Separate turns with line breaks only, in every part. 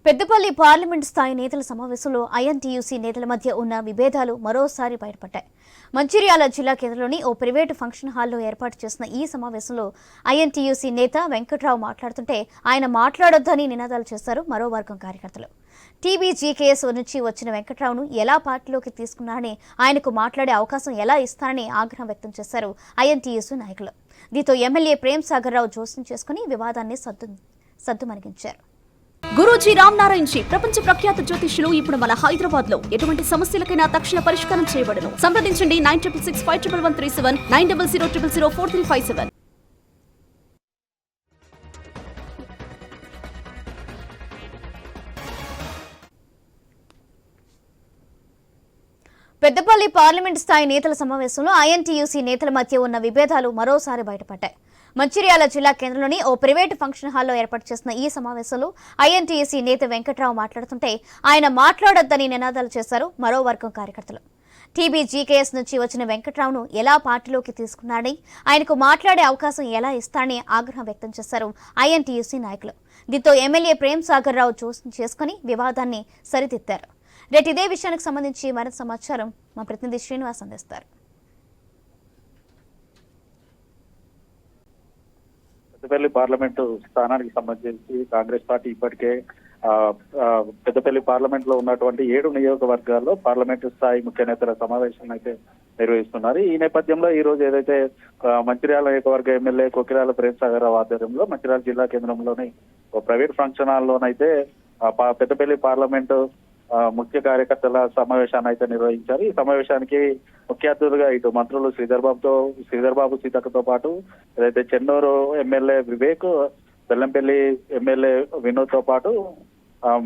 Peddapalli parliament స్థాయి నేతల సమావేశంలో ఐఎన్టీయూసీ నేతల మధ్య ఉన్న విభేదాలు మరోసారి బయటపడ్డాయి. మంచిర్యాల జిల్లా కేంద్రంలోని ఓ ప్రైవేటు ఫంక్షన్ హాల్లో ఏర్పాటు చేసిన ఈ సమావేశంలో ఐఎన్టీయూసీ నేత వెంకట్రావు మాట్లాడుతుంటే ఆయన మాట్లాడొద్దని నినాదాలు చేశారు మరో వర్గం కార్యకర్తలు. టీబీజీకేఎస్ నుంచి వచ్చిన వెంకట్రావును ఎలా పార్టీలోకి తీసుకున్నారని, ఆయనకు మాట్లాడే అవకాశం ఎలా ఇస్తారని ఆగ్రహం వ్యక్తం చేశారు ఐఎన్టీయూసీ నాయకులు. దీంతో ఎమ్మెల్యే ప్రేమ్ సాగర్ రావు జోస్యం చేసుకుని వివాదాన్ని సద్దుమణిగించారు.
గురూజీ రామ్ నారాయణ్ జీ ప్రపంచ ప్రఖ్యాత జ్యోతిష్యులు ఇప్పుడు మన హైదరాబాద్ లో ఎటువంటి సమస్యలకైనా తక్షణ పరిష్కారం చేయబడును. సంప్రదించండి 96651137 9000004357.
పెద్దపల్లి పార్లమెంట్ స్థాయి నేతల సమావేశంలో ఐఎన్టీయూసీ నేతల మధ్య ఉన్న విభేదాలు మరోసారి బయటపడ్డాయి. మంచిర్యాల జిల్లా కేంద్రంలోని ఓ ప్రైవేటు ఫంక్షన్ హాల్లో ఏర్పాటు చేసిన ఈ సమావేశంలో ఐఎన్టీయూసీ నేత వెంకట్రావు మాట్లాడుతుంటే ఆయన మాట్లాడొద్దని నినాదాలు చేశారు మరో వర్గం కార్యకర్తలు. టీబీజీకేఎస్ నుంచి వచ్చిన వెంకట్రావును ఎలా పార్టీలోకి తీసుకున్నారని, ఆయనకు మాట్లాడే అవకాశం ఎలా ఇస్తారని ఆగ్రహం వ్యక్తం చేశారు ఐఎన్టీయూసీ నాయకులు. దీంతో ఎమ్మెల్యే ప్రేమ్ సాగర్ రావు జోస్యం చేసుకుని వివాదాన్ని సరిదిద్దారు. రేటు ఇదే విషయానికి సంబంధించి మరింత సమాచారం మా ప్రతినిధి శ్రీనివాస్ అందిస్తారు.
పెద్దపల్లి పార్లమెంటు స్థానానికి సంబంధించి కాంగ్రెస్ పార్టీ ఇప్పటికే పెద్దపల్లి పార్లమెంట్ లో ఉన్నటువంటి 7 నియోజకవర్గాల్లో పార్లమెంటు స్థాయి ముఖ్య నేతల సమావేశం అయితే నిర్వహిస్తున్నారు. ఈ నేపథ్యంలో ఈ రోజు ఏదైతే మంచిర్యాల నియోజకవర్గ ఎమ్మెల్యే కొకిరాల ప్రేమ్ సాగర్ రావు ఆధ్వర్యంలో మంచిర్యాల జిల్లా కేంద్రంలోని ఓ ప్రైవేట్ ఫంక్షన్ హాల్లోనైతే పెద్దపల్లి పార్లమెంటు ముఖ్య కార్యకర్తల సమావేశాన్ని అయితే నిర్వహించారు. ఈ సమావేశానికి ముఖ్య అతిథులుగా ఇటు మంత్రులు శ్రీధర్ బాబు సీతక్కతో పాటు ఏదైతే చెన్నూరు ఎమ్మెల్యే వివేక్, బెల్లంపల్లి ఎమ్మెల్యే వినోద్ తో పాటు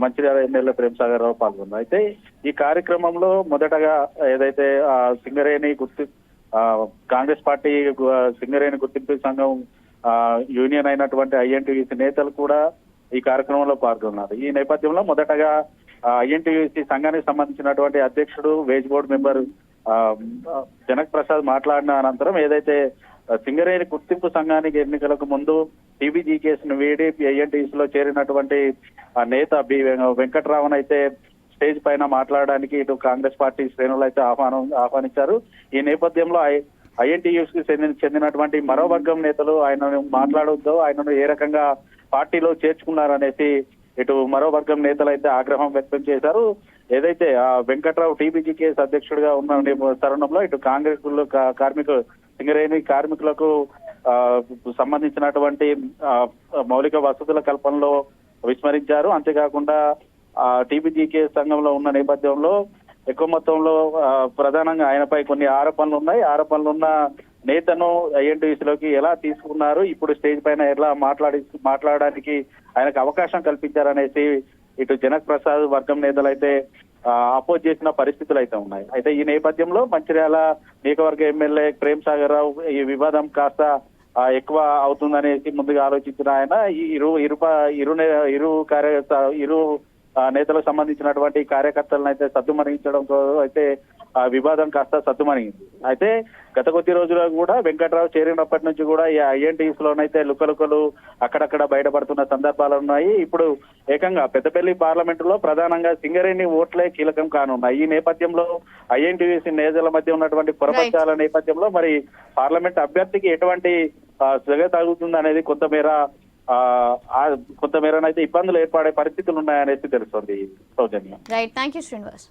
మంచిర్యాల ఎమ్మెల్యే ప్రేమ్ సాగర్ రావు పాల్గొన్నారు. అయితే ఈ కార్యక్రమంలో మొదటగా ఏదైతే కాంగ్రెస్ పార్టీ సింగరేణి గుర్తింపు సంఘం యూనియన్ అయినటువంటి ఐఎన్టీయూసీ నేతలు కూడా ఈ కార్యక్రమంలో పాల్గొన్నారు. ఈ నేపథ్యంలో మొదటగా ఐఎన్టీయూసీ సంఘానికి సంబంధించినటువంటి అధ్యక్షుడు veg board member Janak Prasad మాట్లాడిన అనంతరం ఏదైతే సింగరేణి గుర్తింపు సంఘానికి ఎన్నికలకు ముందు టీబీజీకేఎస్ ను వీడి ఐఎన్టీయూసీ లో చేరినటువంటి నేత వెంకట్రావును అయితే స్టేజ్ పైన మాట్లాడడానికి ఇటు కాంగ్రెస్ పార్టీ శ్రేణులు అయితే ఆహ్వానించారు. ఈ నేపథ్యంలో ఐఎన్టీయూసీకి చెందినటువంటి మరో వర్గం నేతలు ఆయనను మాట్లాడొద్దు, ఆయనను ఏ రకంగా పార్టీలో చేర్చుకున్నారనేసి ఇటు మరో వర్గం నేతలు అయితే ఆగ్రహం వ్యక్తం చేశారు. ఏదైతే వెంకట్రావు టీబీజీకేఎస్ అధ్యక్షుడిగా ఉన్న తరుణంలో ఇటు కాంగ్రెస్ సింగరేణి కార్మికులకు సంబంధించినటువంటి మౌలిక వసతుల కల్పనలో విస్మరించారు. అంతేకాకుండా టీబీజీకేఎస్ సంఘంలో ఉన్న నేపథ్యంలో ఎక్కువ మొత్తంలో ప్రధానంగా ఆయనపై కొన్ని ఆరోపణలు ఉన్నాయి. ఆరోపణలున్న నేతను ఐఎన్టీయూసీలోకి ఎలా తీసుకున్నారు, ఇప్పుడు స్టేజ్ పైన ఎలా మాట్లాడడానికి ఆయనకు అవకాశం కల్పించారనేసి ఇటు జనక్ ప్రసాద్ వర్గం నేతలు అయితే అపోజ్ చేసిన పరిస్థితులు అయితే ఉన్నాయి. అయితే ఈ నేపథ్యంలో మంచిర్యాల నియోజకవర్గ ఎమ్మెల్యే ప్రేమ్ సాగర్ రావు ఈ వివాదం కాస్త ఎక్కువ అవుతుందనేసి ముందుగా ఆలోచించిన ఆయన ఈ ఇరు నేతలకు సంబంధించినటువంటి కార్యకర్తలను అయితే సద్దుమణించడంతో అయితే వివాదం కాస్త సద్దుమణింది. అయితే గత కొద్ది రోజుల్లో కూడా వెంకట్రావు చేరినప్పటి నుంచి కూడా ఈ ఐఎన్టీయూసీలోనైతే లుకలుకలు అక్కడక్కడ బయటపడుతున్న సందర్భాలు ఉన్నాయి. ఇప్పుడు ఏకంగా పెద్దపల్లి పార్లమెంటులో ప్రధానంగా సింగరేణి ఓట్లే కీలకం కానున్నాయి. ఈ నేపథ్యంలో ఐఎన్టీయూసీ నేతల మధ్య ఉన్నటువంటి పొరపక్షాల నేపథ్యంలో మరి పార్లమెంట్ అభ్యర్థికి ఎటువంటి సెగ తగ్గుతుంది అనేది కొంతమేరనైతే ఇబ్బందులు ఏర్పడే పరిస్థితులు ఉన్నాయనేసి తెలుస్తుంది. సౌజన్య.
Right, thank you Srinivas.